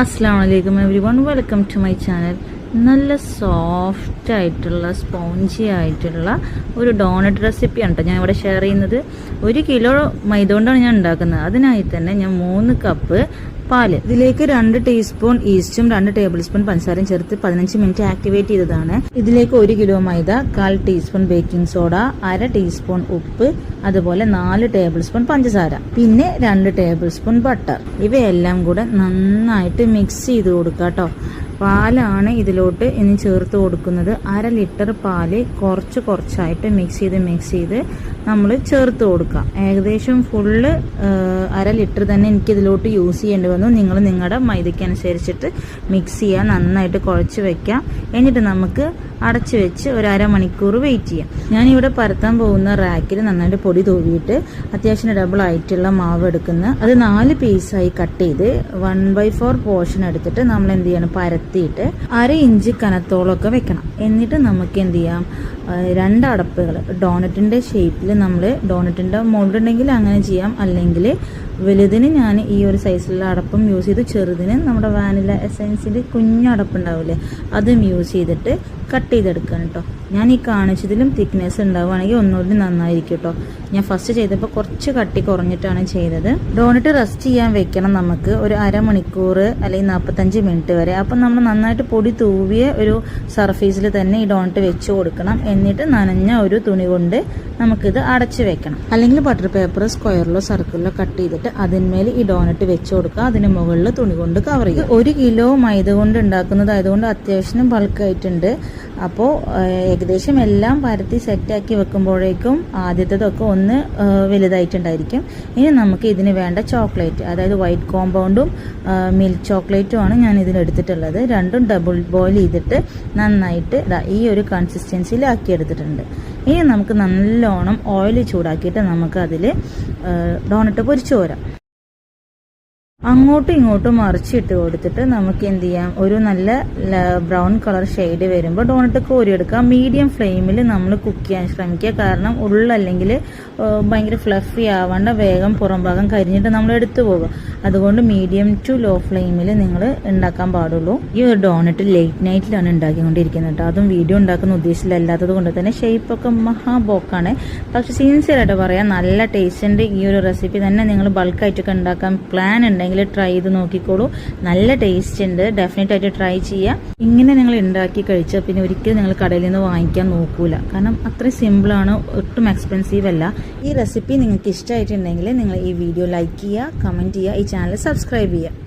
Assalamualaikum everyone, welcome to my channel. നല്ല soft ആയിട്ടുള്ള spongy ആയിട്ടുള്ള ഒരു ഡോണറ്റ് റെസിപ്പിയാണ് കേട്ടോ ഞാൻ ഇവിടെ ഷെയർ ചെയ്യുന്നത്. 1 കിലോ മൈദ കൊണ്ടാണ് ഞാൻ ഉണ്ടാക്കുന്നത്. അതിനായി തന്നെ ഞാൻ 3 കപ്പ് പാല്, ഇതിലേക്ക് 2 ടീസ്പൂൺ ഈസ്റ്റും 2 ടേബിൾ സ്പൂൺ പഞ്ചസാരയും ചേർത്ത് 15 മിനിറ്റ് ആക്ടിവേറ്റ് ചെയ്തതാണ്. ഇതിലേക്ക് 1 കിലോ മൈദ, 1/4 ടീസ്പൂൺ ബേക്കിംഗ് സോഡ, 1/2 ടീസ്പൂൺ ഉപ്പ്, അതുപോലെ 4 ടേബിൾ സ്പൂൺ പഞ്ചസാര, പിന്നെ 2 ടേബിൾ സ്പൂൺ ബട്ടർ. ഇവയെല്ലാം കൂടെ നന്നായിട്ട് മിക്സ് ചെയ്ത് കൊടുക്കുക കേട്ടോ. പാലാണ് ഇതിലോട്ട് ഇനി ചേർത്ത് കൊടുക്കുന്നത്. 1/2 ലിറ്റർ പാല് കുറച്ചായിട്ട് മിക്സ് ചെയ്ത് നമ്മൾ ചേർത്ത് കൊടുക്കാം. ഏകദേശം ഫുള്ള് 1/2 ലിറ്റർ തന്നെ എനിക്ക് ഇതിലോട്ട് യൂസ് ചെയ്യേണ്ടി വന്നു. നിങ്ങൾ നിങ്ങളുടെ മൈദയ്ക്കനുസരിച്ചിട്ട് മിക്സ് ചെയ്യുക, നന്നായിട്ട് കുഴച്ച് വെക്കാം. എന്നിട്ട് നമുക്ക് അടച്ച് വെച്ച് ഒരു 1/2 മണിക്കൂർ വെയിറ്റ് ചെയ്യാം. ഞാനിവിടെ പരത്താൻ പോകുന്ന റാക്കിൽ നന്നായിട്ട് പൊടി തൂവിയിട്ട് അത്യാവശ്യം ഡബിൾ ആയിട്ടുള്ള മാവ് എടുക്കുന്ന അത് 4 പീസായി കട്ട് ചെയ്ത് 1/4 പോർഷൻ എടുത്തിട്ട് നമ്മൾ എന്ത് ചെയ്യണം, പരത്തിയിട്ട് 1/2 ഇഞ്ച് കനത്തോളമൊക്കെ വെക്കണം. എന്നിട്ട് നമുക്ക് എന്ത് ചെയ്യാം, 2 അടപ്പുകൾ ഡോണറ്റിന്റെ ഷേപ്പിൽ നമ്മൾ ഡോണറ്റിന്റെ മോൾഡ് ഉണ്ടെങ്കിൽ അങ്ങനെ ചെയ്യാം, അല്ലെങ്കിൽ വലുതിന് ഞാൻ ഈ ഒരു സൈസിലുള്ള അടപ്പം യൂസ് ചെയ്ത്, ചെറുതിന് നമ്മുടെ വാനില എസൻസിന്റെ കുഞ്ഞടപ്പുണ്ടാവില്ലേ അതും യൂസ് ചെയ്തിട്ട് കട്ട് ചെയ്തെടുക്കണം കേട്ടോ. ഞാൻ ഈ കാണിച്ചതിലും തിക്നെസ് ഉണ്ടാവുകയാണെങ്കിൽ ഒന്നുകൂടി നന്നായിരിക്കും കേട്ടോ. ഞാൻ ഫസ്റ്റ് ചെയ്തപ്പോൾ കുറച്ച് കട്ടി കുറഞ്ഞിട്ടാണ് ചെയ്തത്. ഡോണറ്റ് റെസ്റ്റ് ചെയ്യാൻ വെക്കണം നമുക്ക് ഒരു 1/2 മണിക്കൂർ അല്ലെങ്കിൽ 45 മിനിറ്റ് വരെ. അപ്പം നമ്മൾ നന്നായിട്ട് പൊടി തൂവിയ ഒരു സർഫേസിൽ തന്നെ ഈ ഡോണറ്റ് വെച്ച് കൊടുക്കണം. എന്നിട്ട് നനഞ്ഞ ഒരു തുണി കൊണ്ട് നമുക്കിത് അടച്ച് വെക്കണം. അല്ലെങ്കിൽ ബട്ടർ പേപ്പർ സ്ക്വയറിലോ സർക്കിളിലോ കട്ട് ചെയ്തിട്ട് അതിന്മേൽ ഈ ഡോണറ്റ് വെച്ച് കൊടുക്കുക. അതിന് മുകളിൽ തുണി കൊണ്ട് കവർ ചെയ്യുക. 1 കിലോ മൈദ കൊണ്ട് ഉണ്ടാക്കുന്നതായതുകൊണ്ട് അത്യാവശ്യം ബൾക്കായിട്ടുണ്ട്. അപ്പോൾ ഏകദേശം എല്ലാം പരത്തി സെറ്റാക്കി വെക്കുമ്പോഴേക്കും ആദ്യത്തേതൊക്കെ ഒന്ന് വലുതായിട്ടുണ്ടായിരിക്കും. ഇനി നമുക്ക് ഇതിന് വേണ്ട ചോക്ലേറ്റ്, അതായത് വൈറ്റ് കോമ്പൗണ്ടും മിൽക്ക് ചോക്ലേറ്റുമാണ് ഞാൻ ഇതിനെടുത്തിട്ടുള്ളത്. രണ്ടും ഡബിൾ ബോയിൽ ചെയ്തിട്ട് നന്നായിട്ട് ഈ ഒരു കൺസിസ്റ്റൻസിയിൽ ആക്കിയെടുത്തിട്ടുണ്ട്. ഇനി നമുക്ക് നല്ലോണം ഓയിൽ ചൂടാക്കിയിട്ട് നമുക്ക് അതിൽ ഡോണറ്റ് പൊരിച്ചു പോരാം. അങ്ങോട്ടും ഇങ്ങോട്ടും മറിച്ചിട്ട് കൊടുത്തിട്ട് നമുക്ക് എന്ത് ചെയ്യാം, ഒരു നല്ല ബ്രൗൺ കളർ ഷെയ്ഡ് വരുമ്പോൾ ഡോണറ്റ് കോരിയെടുക്കാം. മീഡിയം ഫ്ലെയിമിൽ നമ്മൾ കുക്ക് ചെയ്യാൻ ശ്രമിക്കുക. കാരണം ഉള്ളല്ലെങ്കിൽ ഭയങ്കര ഫ്ലഫി ആവാണ്ട് വേഗം പുറം ഭാഗം കരിഞ്ഞിട്ട് നമ്മൾ എടുത്തു പോകും. അതുകൊണ്ട് മീഡിയം ടു ലോ ഫ്ലെയിമിൽ നിങ്ങൾ ഉണ്ടാക്കാൻ പാടുള്ളൂ. ഈ ഒരു ഡോണറ്റ് ലേറ്റ് നൈറ്റിലാണ് ഉണ്ടാക്കിക്കൊണ്ടിരിക്കുന്നത് കേട്ടോ. അതും വീഡിയോ ഉണ്ടാക്കുന്ന ഉദ്ദേശത്തിലല്ലാത്തത് കൊണ്ട് തന്നെ ഷേപ്പൊക്കെ മഹാബോക്കാണ്. പക്ഷെ സിൻസിയറായിട്ട് പറയാം, നല്ല ടേസ്റ്റ് ഉണ്ട്. ഈ ഒരു റെസിപ്പി തന്നെ നിങ്ങൾ ബൾക്കായിട്ടൊക്കെ ഉണ്ടാക്കാൻ പ്ലാൻ ഉണ്ടെങ്കിൽ ട്രൈ ചെയ്ത് നോക്കിക്കോളൂ. നല്ല ടേസ്റ്റ് ഉണ്ട്, ഡെഫിനറ്റ് ആയിട്ട് ട്രൈ ചെയ്യുക. ഇങ്ങനെ നിങ്ങൾ ഉണ്ടാക്കി കഴിച്ചാൽ പിന്നെ ഒരിക്കലും നിങ്ങൾ കടയിൽ നിന്ന് വാങ്ങിക്കാൻ നോക്കൂല. കാരണം അത്രയും സിമ്പിളാണ്, ഒട്ടും എക്സ്പെൻസീവ് അല്ല. ഈ റെസിപ്പി നിങ്ങൾക്ക് ഇഷ്ടമായിട്ടുണ്ടെങ്കിൽ നിങ്ങൾ ഈ വീഡിയോ ലൈക്ക് ചെയ്യുക, കമൻറ്റ് ചെയ്യുക, ഈ ചാനൽ സബ്സ്ക്രൈബ് ചെയ്യുക.